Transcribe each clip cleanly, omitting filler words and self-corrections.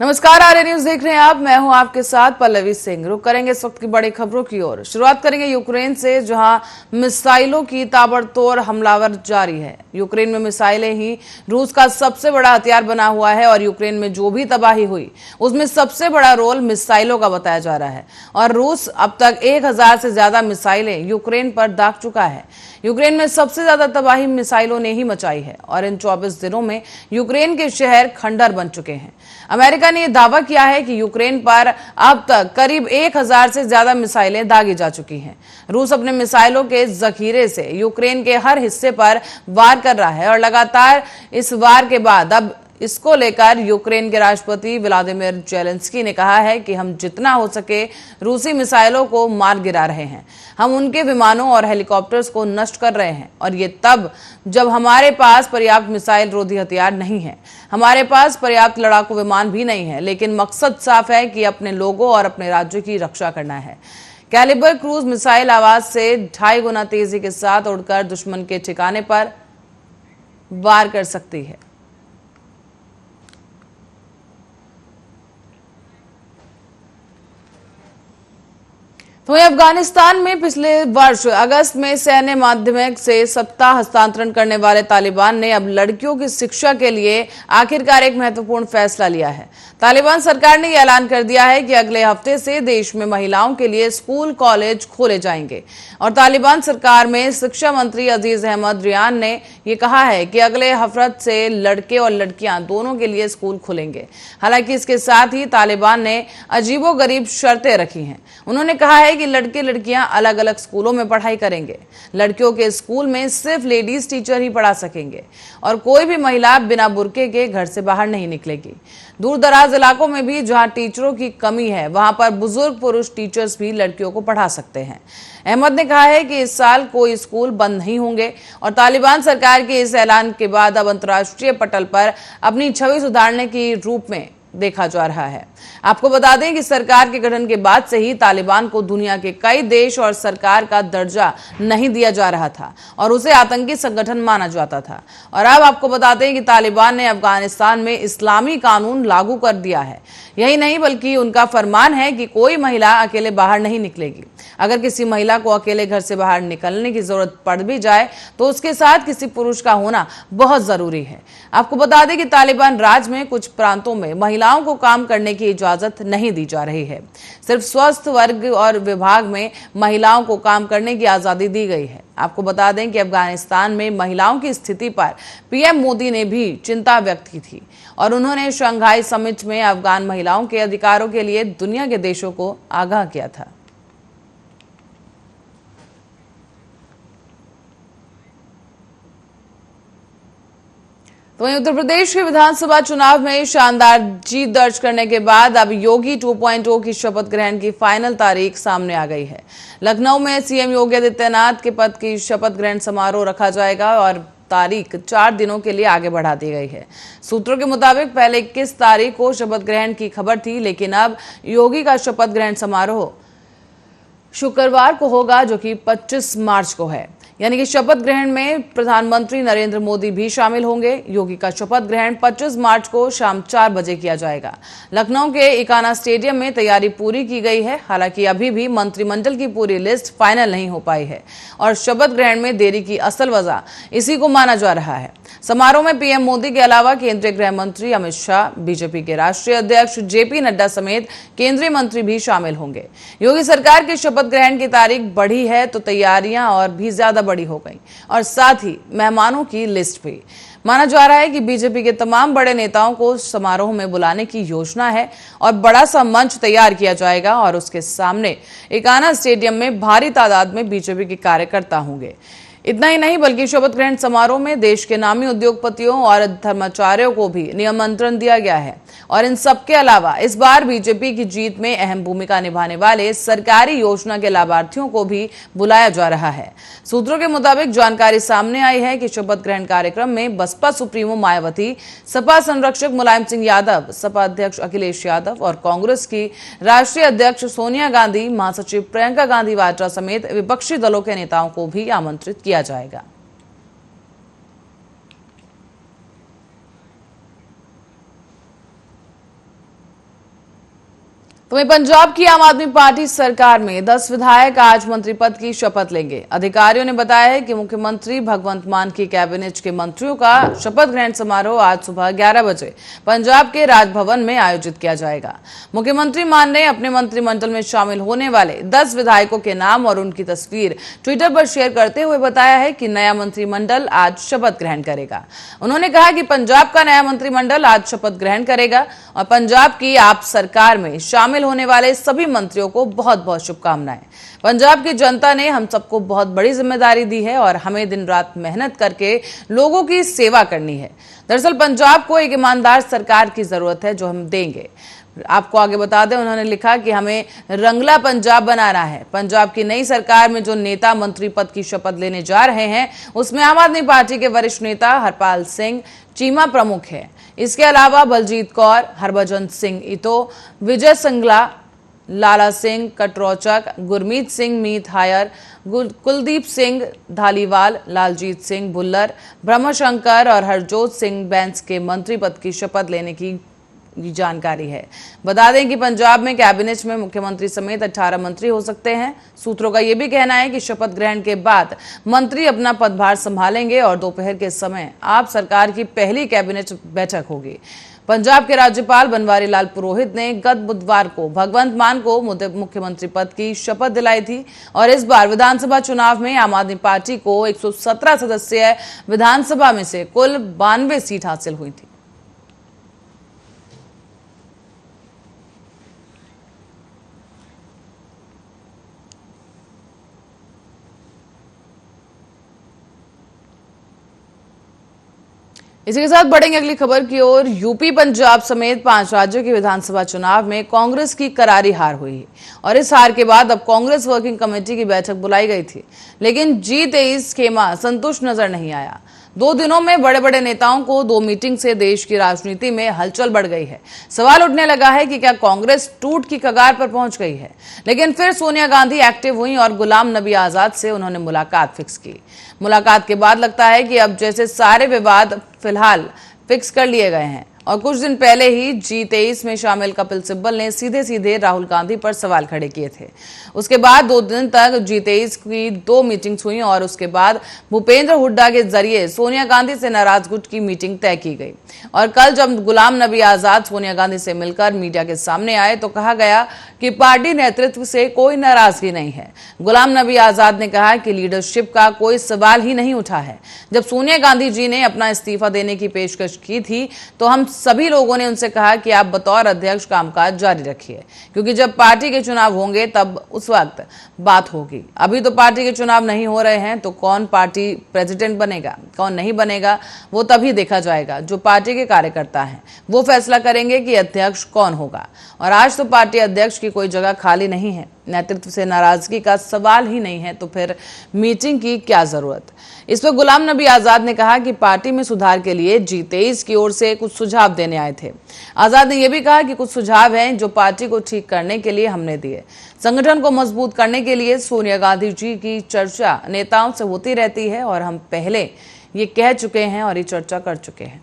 नमस्कार, आर्य न्यूज देख रहे हैं आप। मैं हूं आपके साथ पल्लवी सिंह। रुक करेंगे इस वक्त की बड़ी खबरों की ओर। शुरुआत करेंगे यूक्रेन से, जहां मिसाइलों की ताबड़तोड़ हमलावर जारी है। यूक्रेन में मिसाइलें ही रूस का सबसे बड़ा हथियार बना हुआ है और यूक्रेन में जो भी तबाही हुई उसमें सबसे बड़ा रोल मिसाइलों का बताया जा रहा है। और रूस अब तक 1000 से ज्यादा मिसाइलें यूक्रेन पर दाग चुका है। यूक्रेन में सबसे ज्यादा तबाही मिसाइलों ने ही मचाई है और इन 24 दिनों में यूक्रेन के शहर खंडर बन चुके हैं। अमेरिका ने दावा किया है कि यूक्रेन पर अब तक करीब 1000 से ज्यादा मिसाइलें दागी जा चुकी हैं। रूस अपने मिसाइलों के जखीरे से यूक्रेन के हर हिस्से पर वार कर रहा है और लगातार इस वार के बाद अब इसको लेकर यूक्रेन के राष्ट्रपति व्लादिमीर जेलेंस्की ने कहा है कि हम जितना हो सके रूसी मिसाइलों को मार गिरा रहे हैं। हम उनके विमानों और हेलीकॉप्टर्स को नष्ट कर रहे हैं और ये तब जब हमारे पास पर्याप्त मिसाइल रोधी हथियार नहीं है, हमारे पास पर्याप्त लड़ाकू विमान भी नहीं है, लेकिन मकसद साफ है कि अपने लोगों और अपने राज्य की रक्षा करना है। कैलिबर क्रूज मिसाइल आवाज से 2.5 गुना तेजी के साथ उड़कर दुश्मन के ठिकाने पर वार कर सकती है। तो अफगानिस्तान में पिछले वर्ष अगस्त में सैन्य माध्यमिक से सत्ता हस्तांतरण करने वाले तालिबान ने अब लड़कियों की शिक्षा के लिए आखिरकार एक महत्वपूर्ण फैसला लिया है। तालिबान सरकार ने यह ऐलान कर दिया है कि अगले हफ्ते से देश में महिलाओं के लिए स्कूल कॉलेज खोले जाएंगे। और तालिबान सरकार में शिक्षा मंत्री अजीज अहमद रियान ने यह कहा है कि अगले हफ्ते से लड़के और लड़कियां दोनों के लिए स्कूल खुलेंगे। हालांकि इसके साथ ही तालिबान ने अजीबोगरीब शर्तें रखी हैं। उन्होंने कहा है कि लड़के लड़कियां अलग अलग स्कूलों में पढ़ाई करेंगे। लड़कियों के स्कूल में सिर्फ लेडीज टीचर ही पढ़ा सकेंगे और कोई भी महिला बिना बुर्के के घर से बाहर नहीं निकलेगी। दूर दराज इलाकों में भी जहां टीचरों की कमी है, वहां पर बुजुर्ग पुरुष टीचर्स भी लड़कियों को पढ़ा सकते हैं। अहमद ने कहा है कि इस साल कोई स्कूल बंद नहीं होंगे और तालिबान सरकार के इस ऐलान के बाद अब अंतर्राष्ट्रीय पटल पर अपनी छवि सुधारने के रूप में देखा जा रहा है। आपको बता दें कि सरकार के गठन के बाद से ही तालिबान को दुनिया के कई देश और सरकार का दर्जा नहीं दिया जा रहा था और उसे आतंकी संगठन माना जाता था। और अब आपको बता दें कि तालिबान ने अफगानिस्तान में इस्लामी कानून लागू कर दिया है। यही नहीं बल्कि उनका फरमान है कि कोई महिला अकेले बाहर नहीं निकलेगी। अगर किसी महिला को अकेले घर से बाहर निकलने की जरूरत पड़ भी जाए तो उसके साथ किसी पुरुष का होना बहुत जरूरी है। आपको बता दें कि तालिबान राज में कुछ प्रांतों में महिलाओं को काम करने की इजाजत नहीं दी जा रही है। सिर्फ स्वास्थ्य वर्ग और विभाग में महिलाओं को काम करने की आजादी दी गई है। आपको बता दें कि अफगानिस्तान में महिलाओं की स्थिति पर पीएम मोदी ने भी चिंता व्यक्त की थी और उन्होंने शंघाई समिट में अफगान महिलाओं के अधिकारों के लिए दुनिया के देशों को आगाह किया था। तो वहीं उत्तर प्रदेश के विधानसभा चुनाव में शानदार जीत दर्ज करने के बाद अब योगी 2.0 की शपथ ग्रहण की फाइनल तारीख सामने आ गई है। लखनऊ में सीएम योगी आदित्यनाथ के पद की शपथ ग्रहण समारोह रखा जाएगा और तारीख 4 दिनों के लिए आगे बढ़ा दी गई है। सूत्रों के मुताबिक पहले 21 तारीख को शपथ ग्रहण की खबर थी, लेकिन अब योगी का शपथ ग्रहण समारोह शुक्रवार को होगा, जो कि 25 मार्च को है। यानी कि शपथ ग्रहण में प्रधानमंत्री नरेंद्र मोदी भी शामिल होंगे। योगी का शपथ ग्रहण 25 मार्च को शाम 4 बजे किया जाएगा। लखनऊ के इकाना स्टेडियम में तैयारी पूरी की गई है। हालांकि अभी भी मंत्रिमंडल की पूरी लिस्ट फाइनल नहीं हो पाई है और शपथ ग्रहण में देरी की असल वजह इसी को माना जा रहा है। समारोह में पीएम मोदी के अलावा केंद्रीय गृह मंत्री अमित शाह, बीजेपी के राष्ट्रीय अध्यक्ष जेपी नड्डा समेत केंद्रीय मंत्री भी शामिल होंगे। योगी सरकार की शपथ ग्रहण की तारीख बढ़ी है तो तैयारियां और भी ज्यादा बड़ी हो गई और साथ ही मेहमानों की लिस्ट भी। माना जा रहा है कि बीजेपी के तमाम बड़े नेताओं को समारोह में बुलाने की योजना है और बड़ा सा मंच तैयार किया जाएगा और उसके सामने इकाना स्टेडियम में भारी तादाद में बीजेपी के कार्यकर्ता होंगे। इतना ही नहीं बल्कि शपथ ग्रहण समारोह में देश के नामी उद्योगपतियों और धर्माचार्यों को भी निमंत्रण दिया गया है। और इन सबके अलावा इस बार बीजेपी की जीत में अहम भूमिका निभाने वाले सरकारी योजना के लाभार्थियों को भी बुलाया जा रहा है। सूत्रों के मुताबिक जानकारी सामने आई है कि शपथ ग्रहण कार्यक्रम में बसपा सुप्रीमो मायावती, सपा संरक्षक मुलायम सिंह यादव, सपा अध्यक्ष अखिलेश यादव और कांग्रेस की राष्ट्रीय अध्यक्ष सोनिया गांधी, महासचिव प्रियंका गांधी वाड्रा समेत विपक्षी दलों के नेताओं को भी आमंत्रित किया जाएगा। तो वहीं पंजाब की आम आदमी पार्टी सरकार में 10 विधायक आज मंत्री पद की शपथ लेंगे। अधिकारियों ने बताया है कि मुख्यमंत्री भगवंत मान की कैबिनेट के मंत्रियों का शपथ ग्रहण समारोह आज सुबह 11 बजे पंजाब के राजभवन में आयोजित किया जाएगा। मुख्यमंत्री मान ने अपने मंत्रिमंडल में शामिल होने वाले 10 विधायकों के नाम और उनकी तस्वीर ट्विटर पर शेयर करते हुए बताया है कि नया मंत्रिमंडल आज शपथ ग्रहण करेगा। उन्होंने कहा कि पंजाब का नया मंत्रिमंडल आज शपथ ग्रहण करेगा और पंजाब की आप सरकार में शामिल होने वाले सभी मंत्रियों को बहुत बहुत शुभकामनाएं। पंजाब की जनता ने हम सबको बहुत बड़ी जिम्मेदारी दी है और हमें दिन रात मेहनत करके लोगों की सेवा करनी है। दरअसल पंजाब को एक ईमानदार सरकार की जरूरत है जो हम देंगे। आपको आगे बता दें, उन्होंने लिखा कि हमें रंगला पंजाब बनाना है। पंजाब की नई सरकार में जो नेता मंत्री पद की शपथ लेने जा रहे हैं उसमें आम आदमी पार्टी के वरिष्ठ नेता हरपाल सिंह चीमा प्रमुख है। इसके अलावा बलजीत कौर, हरभजन सिंह इतो, विजय सिंगला, लाला सिंह कटरोचक, गुरमीत सिंह मीत हायर, कुलदीप सिंह धालीवाल, लालजीत सिंह भुल्लर, ब्रह्मशंकर और हरजोत सिंह बैंस के मंत्री पद की शपथ लेने की जानकारी है। बता दें कि पंजाब में कैबिनेट में मुख्यमंत्री समेत 18 मंत्री हो सकते हैं। सूत्रों का यह भी कहना है कि शपथ ग्रहण के बाद मंत्री अपना पदभार संभालेंगे और दोपहर के समय आप सरकार की पहली कैबिनेट बैठक होगी। पंजाब के राज्यपाल बनवारी लाल पुरोहित ने गत बुधवार को भगवंत मान को मुख्यमंत्री पद की शपथ दिलाई थी और इस बार विधानसभा चुनाव में आम आदमी पार्टी को 117 सदस्यीय विधानसभा में से कुल 92 सीट हासिल हुई थी। इसी के साथ बढ़ेंगे अगली खबर की ओर। यूपी, पंजाब समेत 5 राज्यों के विधानसभा चुनाव में कांग्रेस की करारी हार हुई और इस हार के बाद अब कांग्रेस वर्किंग कमेटी की बैठक बुलाई गई थी, लेकिन G23 खेमा संतुष्ट नजर नहीं आया। 2 दिनों में बड़े बड़े नेताओं को 2 मीटिंग से देश की राजनीति में हलचल बढ़ गई है। सवाल उठने लगा है कि क्या कांग्रेस टूट की कगार पर पहुंच गई है। लेकिन फिर सोनिया गांधी एक्टिव हुई और गुलाम नबी आजाद से उन्होंने मुलाकात फिक्स की। मुलाकात के बाद लगता है कि अब जैसे सारे विवाद फिलहाल फिक्स कर लिए गए हैं और कुछ दिन पहले ही G23 में शामिल कपिल सिब्बल ने सीधे सीधे राहुल गांधी पर सवाल खड़े किए थे। उसके बाद 2 दिन तक G23 की 2 मीटिंग्स हुई और उसके बाद भूपेंद्र हुड्डा के जरिए सोनिया गांधी से नाराज गुट की मीटिंग तय की गई और कल जब गुलाम नबी आजाद सोनिया गांधी से मिलकर मीडिया के सामने आए तो कहा गया कि पार्टी नेतृत्व से कोई नाराजगी नहीं है। गुलाम नबी आजाद ने कहा कि लीडरशिप का कोई सवाल ही नहीं उठा है। जब सोनिया गांधी जी ने अपना इस्तीफा देने की पेशकश की थी तो हम सभी लोगों ने उनसे कहा कि आप बतौर अध्यक्ष कामकाज जारी रखिए, क्योंकि जब पार्टी के चुनाव होंगे तब उस वक्त बात होगी। अभी तो पार्टी के चुनाव नहीं हो रहे हैं तो कौन पार्टी प्रेसिडेंट बनेगा, कौन नहीं बनेगा, वो तभी देखा जाएगा। जो पार्टी के कार्यकर्ता हैं वो फैसला करेंगे कि अध्यक्ष कौन होगा और आज तो पार्टी अध्यक्ष की कोई जगह खाली नहीं है। नेतृत्व से नाराजगी का सवाल ही नहीं है तो फिर मीटिंग की क्या जरूरत। इस पर गुलाम नबी आजाद ने कहा कि पार्टी में सुधार के लिए G23 की ओर से कुछ सुझाव देने आए थे। आजाद ने यह भी कहा कि कुछ सुझाव हैं जो पार्टी को ठीक करने के लिए हमने दिए। संगठन को मजबूत करने के लिए सोनिया गांधी जी की चर्चा नेताओं से होती रहती है और हम पहले ये कह चुके हैं और ये चर्चा कर चुके हैं।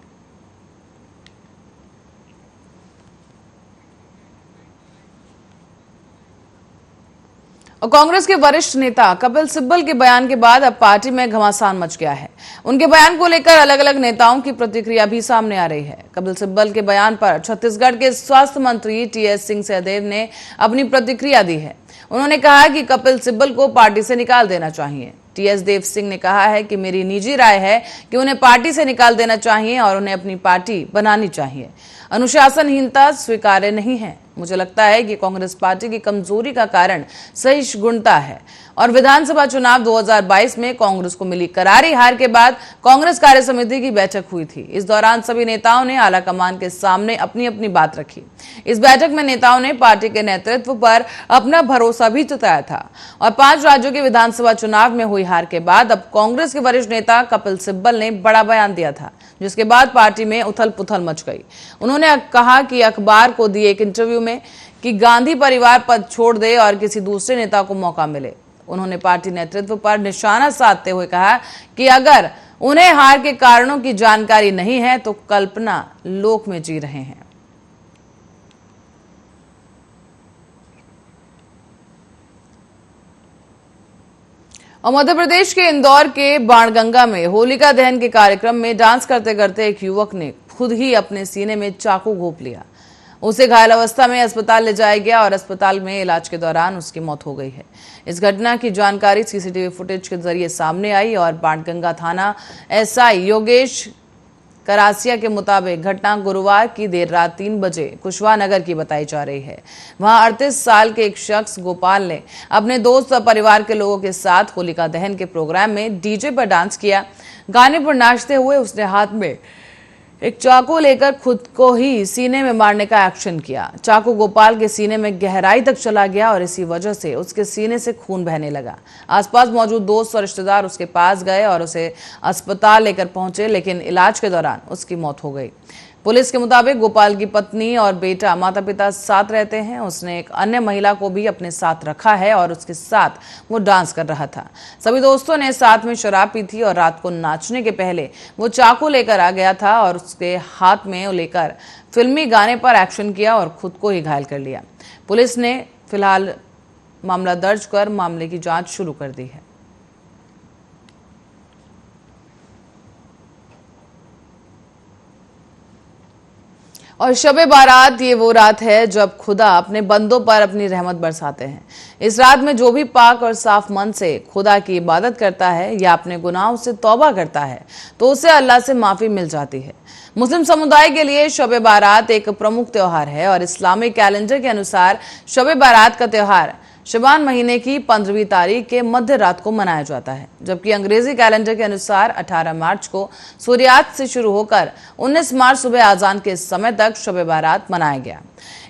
और कांग्रेस के वरिष्ठ नेता कपिल सिब्बल के बयान के बाद अब पार्टी में घमासान मच गया है। उनके बयान को लेकर अलग अलग नेताओं की प्रतिक्रिया भी सामने आ रही है। कपिल सिब्बल के बयान पर छत्तीसगढ़ के स्वास्थ्य मंत्री TS सिंह सहदेव ने अपनी प्रतिक्रिया दी है। उन्होंने कहा कि कपिल सिब्बल को पार्टी से निकाल देना चाहिए। TS देव सिंह ने कहा है कि मेरी निजी राय है कि उन्हें पार्टी से निकाल देना चाहिए और उन्हें अपनी पार्टी बनानी चाहिए। अनुशासनहीनता स्वीकार्य नहीं है। मुझे लगता है कि कांग्रेस पार्टी की कमजोरी का कारण सहिष्णुता है और विधानसभा चुनाव 2022 में कांग्रेस को मिली करारी हार के बाद कांग्रेस कार्य समिति की बैठक हुई थी। इस दौरान सभी नेताओं ने आला कमान के सामने अपनी अपनी बात रखी। इस बैठक में नेताओं ने पार्टी के नेतृत्व पर अपना भरोसा भी जताया था और 5 राज्यों के विधानसभा चुनाव में हुई हार के बाद अब कांग्रेस के वरिष्ठ नेता कपिल सिब्बल ने बड़ा बयान दिया था, जिसके बाद पार्टी में उथल पुथल मच गई। उन्होंने कहा कि अखबार को दिए एक इंटरव्यू में कि गांधी परिवार पद छोड़ दे और किसी दूसरे नेता को मौका मिले। उन्होंने पार्टी नेतृत्व पर निशाना साधते हुए कहा कि अगर उन्हें हार के कारणों की जानकारी नहीं है तो कल्पना लोक में जी रहे हैं। और मध्य प्रदेश के इंदौर के बाणगंगा में होलिका दहन के कार्यक्रम में डांस करते करते एक युवक ने खुद ही अपने सीने में चाकू घोंप लिया। उसे घायल अवस्था में अस्पताल ले जाया गया और अस्पताल में इलाज के दौरान उसकी मौत हो गई है। इस घटना की जानकारी सीसीटीवी फुटेज के जरिए सामने आई और बाणगंगा थाना एसआई योगेश करासिया के मुताबिक घटना गुरुवार की देर रात 3 बजे कुशवाहा नगर की बताई जा रही है। वहां 38 साल के एक शख्स गोपाल ने अपने दोस्त और परिवार के लोगों के साथ होलिका दहन के प्रोग्राम में डीजे पर डांस किया। गाने पर नाचते हुए उसने हाथ में एक चाकू लेकर खुद को ही सीने में मारने का एक्शन किया। चाकू गोपाल के सीने में गहराई तक चला गया और इसी वजह से उसके सीने से खून बहने लगा। आसपास मौजूद दोस्त और रिश्तेदार उसके पास गए और उसे अस्पताल लेकर पहुंचे, लेकिन इलाज के दौरान उसकी मौत हो गई। पुलिस के मुताबिक गोपाल की पत्नी और बेटा माता पिता साथ रहते हैं। उसने एक अन्य महिला को भी अपने साथ रखा है और उसके साथ वो डांस कर रहा था। सभी दोस्तों ने साथ में शराब पी थी और रात को नाचने के पहले वो चाकू लेकर आ गया था और उसके हाथ में लेकर फिल्मी गाने पर एक्शन किया और खुद को ही घायल कर लिया। पुलिस ने फिलहाल मामला दर्ज कर मामले की जांच शुरू कर दी है। और शबे बारात ये वो रात है जब खुदा अपने बंदों पर अपनी रहमत बरसाते हैं। इस रात में जो भी पाक और साफ मन से खुदा की इबादत करता है या अपने गुनाहों से तौबा करता है तो उसे अल्लाह से माफी मिल जाती है। मुस्लिम समुदाय के लिए शबे बारात एक प्रमुख त्योहार है और इस्लामिक कैलेंडर के अनुसार शबे बारात का त्योहार शबान महीने की 15वीं तारीख के मध्य रात को मनाया जाता है, जबकि अंग्रेजी कैलेंडर के अनुसार 18 मार्च को सूर्यास्त से शुरू होकर 19 मार्च सुबह आजान के समय तक शबे बारात मनाया गया।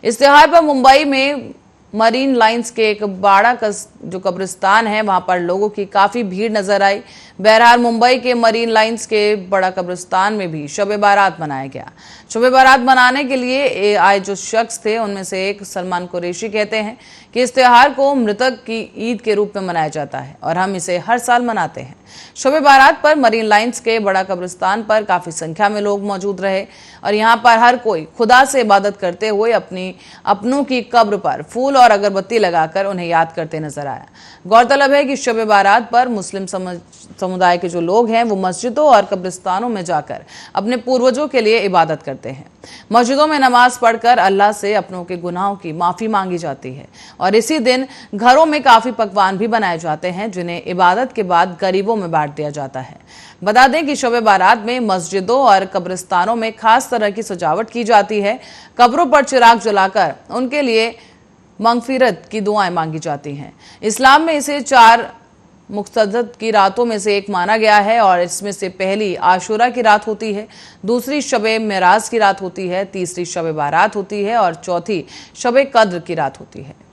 इस त्योहार पर मुंबई में मरीन लाइंस के एक बाड़ा जो कब्रिस्तान है वहां पर लोगों की काफी भीड़ नजर आई। बहरहाल मुंबई के मरीन लाइंस के बड़ा कब्रिस्तान में भी शबे बारात मनाया गया। शबे बारात मनाने के लिए आए जो शख्स थे उनमें से एक सलमान कुरैशी कहते हैं कि इस त्योहार को मृतक की ईद के रूप में मनाया जाता है और हम इसे हर साल मनाते हैं। शबे बारात पर मरीन लाइंस के बड़ा कब्रिस्तान पर काफी संख्या में लोग मौजूद रहे और यहाँ पर हर कोई खुदा से इबादत करते हुए अपनों की कब्र पर फूल और अगरबत्ती लगाकर उन्हें याद करते नजर आया। गौरतलब है कि शबे बारात पर मुस्लिम समुदाय के जो लोग हैं वो मस्जिदों और कब्रिस्तानों में जाकर अपने पूर्वजों के लिए इबादत करते हैं। मस्जिदों में नमाज पढ़कर अल्लाह से अपनों के गुनाहों की माफी मांगी जाती है और इसी दिन घरों में काफी पकवान भी बनाए जाते हैं जिन्हें इबादत के बाद गरीबों में बांट दिया जाता है। बता दें कि शबे बारात में मस्जिदों और कब्रिस्तानों में खास तरह की सजावट की जाती है। कब्रों पर चिराग जलाकर उनके लिए मगफिरत की दुआएं मांगी जाती हैं। इस्लाम में इसे 4 मुक़द्दस की रातों में से एक माना गया है और इसमें से पहली आशूरा की रात होती है, दूसरी शबे मेराज की रात होती है, तीसरी शबे बारात होती है और चौथी शबे कद्र की रात होती है।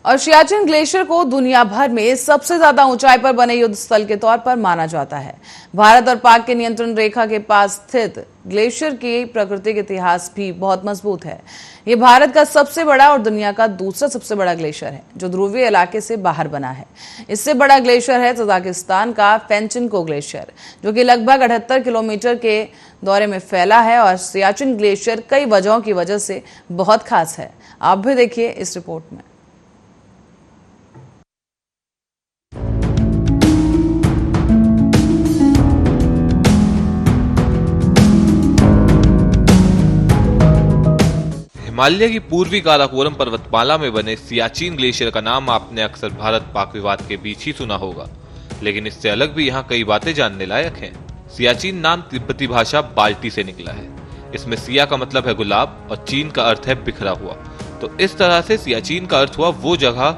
और सियाचिन ग्लेशियर को दुनिया भर में सबसे ज्यादा ऊंचाई पर बने युद्ध स्थल के तौर पर माना जाता है। भारत और पाक के नियंत्रण रेखा के पास स्थित ग्लेशियर की प्राकृतिक इतिहास भी बहुत मजबूत है। ये भारत का सबसे बड़ा और दुनिया का दूसरा सबसे बड़ा ग्लेशियर है जो ध्रुवीय इलाके से बाहर बना है। इससे बड़ा ग्लेशियर है तजाकिस्तान का फेंचिनको ग्लेशियर जो कि लगभग 78 किलोमीटर के दौरे में फैला है और सियाचिन ग्लेशियर कई वजहों की वजह से बहुत खास है। आप भी देखिए इस रिपोर्ट में। हिमालय की पूर्वी काराकोरम पर्वतमाला में बने सियाचिन ग्लेशियर का नाम आपने अक्सर भारत पाक विवाद के बीच ही सुना होगा, लेकिन इससे अलग भी यहाँ कई बातें जानने लायक हैं। सियाचिन नाम तिब्बती भाषा बाल्टी से निकला है। इसमें सिया का मतलब है गुलाब और चीन का अर्थ है बिखरा हुआ। तो इस तरह से सियाचिन का अर्थ हुआ वो जगह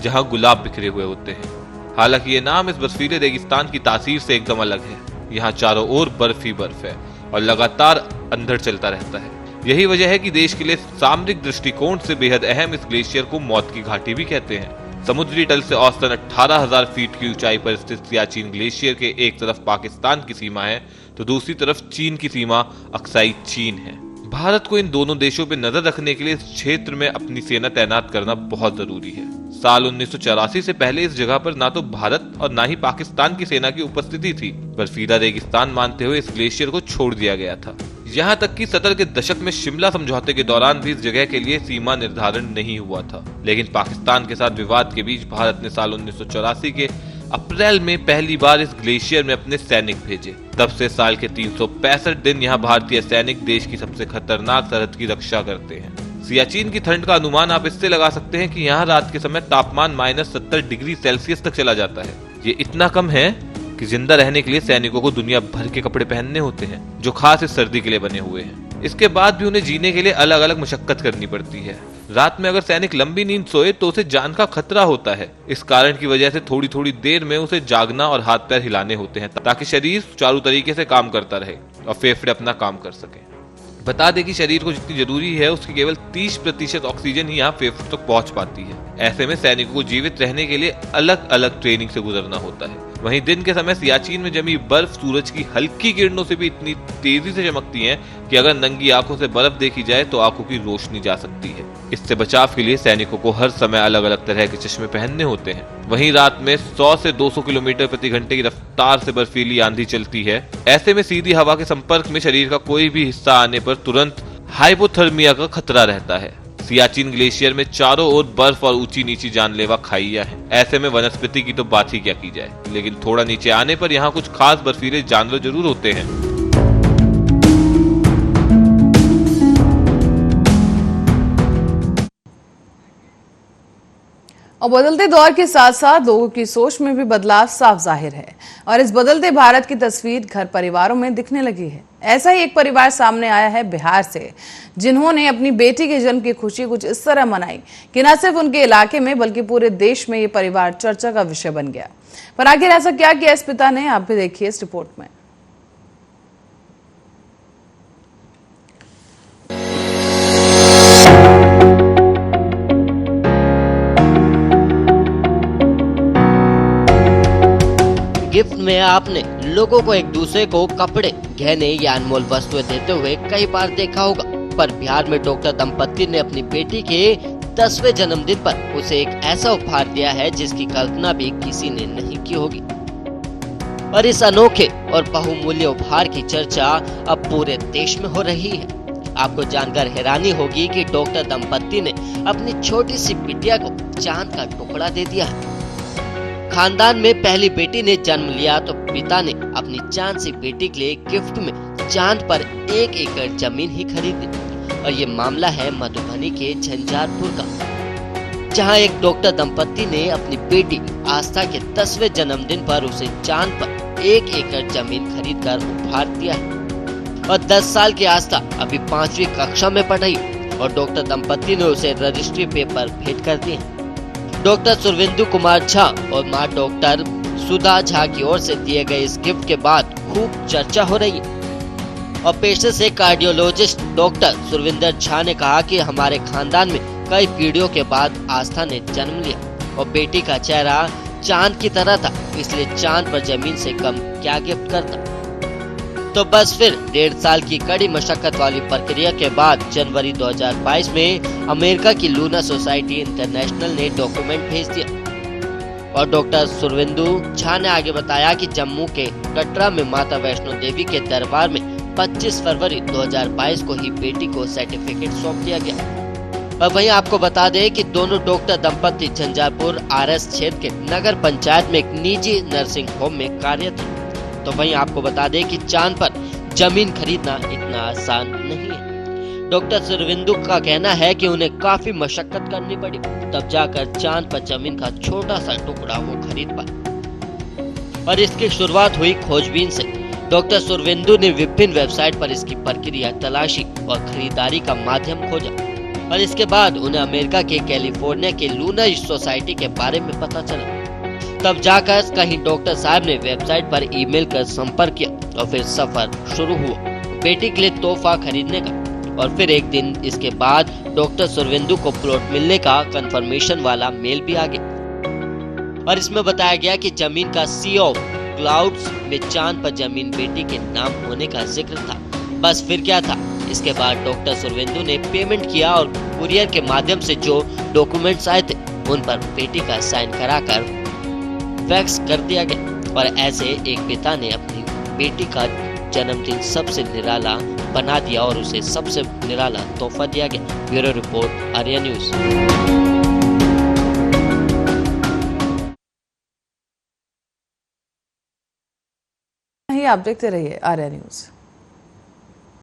जहाँ गुलाब बिखरे हुए होते हैं। हालांकि ये नाम इस बर्फीले रेगिस्तान की तासीर से एकदम अलग है। यहाँ चारों ओर बर्फ ही बर्फ है और लगातार अंधड़ चलता रहता है। यही वजह है कि देश के लिए सामरिक दृष्टिकोण से बेहद अहम इस ग्लेशियर को मौत की घाटी भी कहते हैं। समुद्री तल से औसतन 18,000 फीट की ऊंचाई पर स्थित सियाचिन ग्लेशियर के एक तरफ पाकिस्तान की सीमा है तो दूसरी तरफ चीन की सीमा अक्साई चीन है। भारत को इन दोनों देशों पर नजर रखने के लिए इस क्षेत्र में अपनी सेना तैनात करना बहुत जरूरी है। साल 1984 से पहले इस जगह पर ना तो भारत और ना ही पाकिस्तान की सेना की उपस्थिति थी। बर्फीला रेगिस्तान मानते हुए इस ग्लेशियर को छोड़ दिया गया था। यहाँ तक कि 70 के दशक में शिमला समझौते के दौरान भी इस जगह के लिए सीमा निर्धारण नहीं हुआ था। लेकिन पाकिस्तान के साथ विवाद के बीच भारत ने साल 1984 के अप्रैल में पहली बार इस ग्लेशियर में अपने सैनिक भेजे। तब से साल के 365 दिन यहाँ भारतीय सैनिक देश की सबसे खतरनाक सरहद की रक्षा करते हैं। सियाचिन की ठंड का अनुमान आप इससे लगा सकते हैं कि यहाँ रात के समय तापमान -70 डिग्री सेल्सियस तक चला जाता है। ये इतना कम है कि जिंदा रहने के लिए सैनिकों को दुनिया भर के कपड़े पहनने होते हैं, जो खास इस सर्दी के लिए बने हुए हैं। इसके बाद भी उन्हें जीने के लिए अलग अलग मशक्कत करनी पड़ती है। रात में अगर सैनिक लंबी नींद सोए तो उसे जान का खतरा होता है। इस कारण की वजह से थोड़ी थोड़ी देर में उसे जागना और हाथ पैर हिलाने होते हैं, ताकि शरीर सुचारू तरीके से काम करता रहे और फेफड़े अपना काम कर सके। बता दें कि शरीर को जितनी जरूरी है उसकी केवल 30% ऑक्सीजन ही यहाँ फेफड़ों तक पहुँच पाती है। ऐसे में सैनिकों को जीवित रहने के लिए अलग अलग ट्रेनिंग से गुजरना होता है। वहीं दिन के समय सियाचिन में जमी बर्फ सूरज की हल्की किरणों से भी इतनी तेजी से चमकती है कि अगर नंगी आंखों से बर्फ देखी जाए तो आंखों की रोशनी जा सकती है। इससे बचाव के लिए सैनिकों को हर समय अलग अलग तरह के चश्मे पहनने होते हैं। वहीं रात में 100 से 200 किलोमीटर प्रति घंटे की रफ्तार से बर्फीली आंधी चलती है। ऐसे में सीधी हवा के संपर्क में शरीर का कोई भी हिस्सा आने पर तुरंत हाइपोथर्मिया का खतरा रहता है। सियाचिन ग्लेशियर में चारों ओर बर्फ और ऊंची नीची जानलेवा खाइयां हैं। ऐसे में वनस्पति की तो बात ही क्या की जाए। लेकिन थोड़ा नीचे आने पर यहाँ कुछ खास बर्फीले जानवर जरूर होते हैं। और बदलते दौर के साथ साथ लोगों की सोच में भी बदलाव साफ जाहिर है और इस बदलते भारत की तस्वीर घर परिवारों में दिखने लगी है। ऐसा ही एक परिवार सामने आया है बिहार से, जिन्होंने अपनी बेटी के जन्म की खुशी कुछ इस तरह मनाई कि न सिर्फ उनके इलाके में बल्कि पूरे देश में ये परिवार चर्चा का विषय बन गया। पर आखिर ऐसा क्या किया इस पिता ने, आप भी देखिए इस रिपोर्ट में। गिफ्ट में आपने लोगों को एक दूसरे को कपड़े, गहने या अनमोल वस्तुएं देते हुए कई बार देखा होगा, पर बिहार में डॉक्टर दंपति ने अपनी बेटी के 10वें जन्मदिन पर उसे एक ऐसा उपहार दिया है जिसकी कल्पना भी किसी ने नहीं की होगी। और इस अनोखे और बहुमूल्य उपहार की चर्चा अब पूरे देश में हो रही है। आपको जानकर हैरानी होगी कि डॉक्टर दंपति ने अपनी छोटी सी बिटिया को चांद का टुकड़ा दे दिया है। खानदान में पहली बेटी ने जन्म लिया तो पिता ने अपनी चांद सी बेटी के लिए गिफ्ट में चांद पर 1 एकड़ जमीन ही खरीदी। और ये मामला है मधुबनी के झंझारपुर का, जहां एक डॉक्टर दंपति ने अपनी बेटी आस्था के 10वें जन्मदिन पर उसे चांद पर 1 एकड़ जमीन खरीदकर उपहार दिया है। और 10 साल की आस्था अभी 5वीं कक्षा में पढ़ रही और डॉक्टर दंपति ने उसे रजिस्ट्री पेपर भेंट कर दिए। डॉक्टर सुरविंदु कुमार झा और मां डॉक्टर सुधा झा की ओर से दिए गए इस गिफ्ट के बाद खूब चर्चा हो रही है। और पेशे से कार्डियोलॉजिस्ट डॉक्टर सुरविंदर झा ने कहा कि हमारे खानदान में कई पीढ़ियों के बाद आस्था ने जन्म लिया और बेटी का चेहरा चांद की तरह था, इसलिए चांद पर जमीन से कम क्या गिफ्ट करता। तो बस फिर 1.5 साल की कड़ी मशक्कत वाली प्रक्रिया के बाद जनवरी 2022 में अमेरिका की लूना सोसाइटी इंटरनेशनल ने डॉक्यूमेंट भेज दिया। और डॉक्टर सुरविंदु झा ने आगे बताया कि जम्मू के कटरा में माता वैष्णो देवी के दरबार में 25 फरवरी 2022 को ही बेटी को सर्टिफिकेट सौंप दिया गया। और वहीं आपको बता दें कि दोनों डॉक्टर दंपति झंझारपुर RS क्षेत्र के नगर पंचायत में एक निजी नर्सिंग होम में कार्यरत थे। तो वहीं आपको बता दें कि चांद पर जमीन खरीदना इतना आसान नहीं है। डॉक्टर सुरविंदु का कहना है कि उन्हें काफी मशक्कत करनी पड़ी, तब जाकर चांद पर जमीन का छोटा सा टुकड़ा वो खरीद पाए। और इसकी शुरुआत हुई खोजबीन से। डॉक्टर सुरविंदु ने विभिन्न वेबसाइट पर इसकी प्रक्रिया तलाशी और खरीदारी का माध्यम खोजा। और इसके बाद उन्हें अमेरिका के कैलिफोर्निया के लूना सोसाइटी के बारे में पता चला। तब जाकर कहीं डॉक्टर साहब ने वेबसाइट पर ईमेल कर संपर्क किया और फिर सफर शुरू हुआ बेटी के लिए तोहफा खरीदने का। और फिर एक दिन इसके बाद डॉक्टर सुरविंदु को प्लॉट मिलने का कंफर्मेशन वाला मेल भी आ गया। और इसमें बताया गया कि जमीन का सी ऑफ क्लाउड्स में चांद पर जमीन बेटी के नाम होने का जिक्र था। बस फिर क्या था, इसके बाद डॉक्टर सुरविंदु ने पेमेंट किया और कुरियर के माध्यम से जो डॉक्यूमेंट्स आए थे उन पर बेटी का साइन कराकर फैक्स कर दिया गया। और ऐसे एक पिता ने अपनी बेटी का जन्मदिन सबसे निराला बना दिया और उसे सबसे निराला तोहफा दिया गया। Bureau report, Arya news. आप देखते रहिए आर्या न्यूज।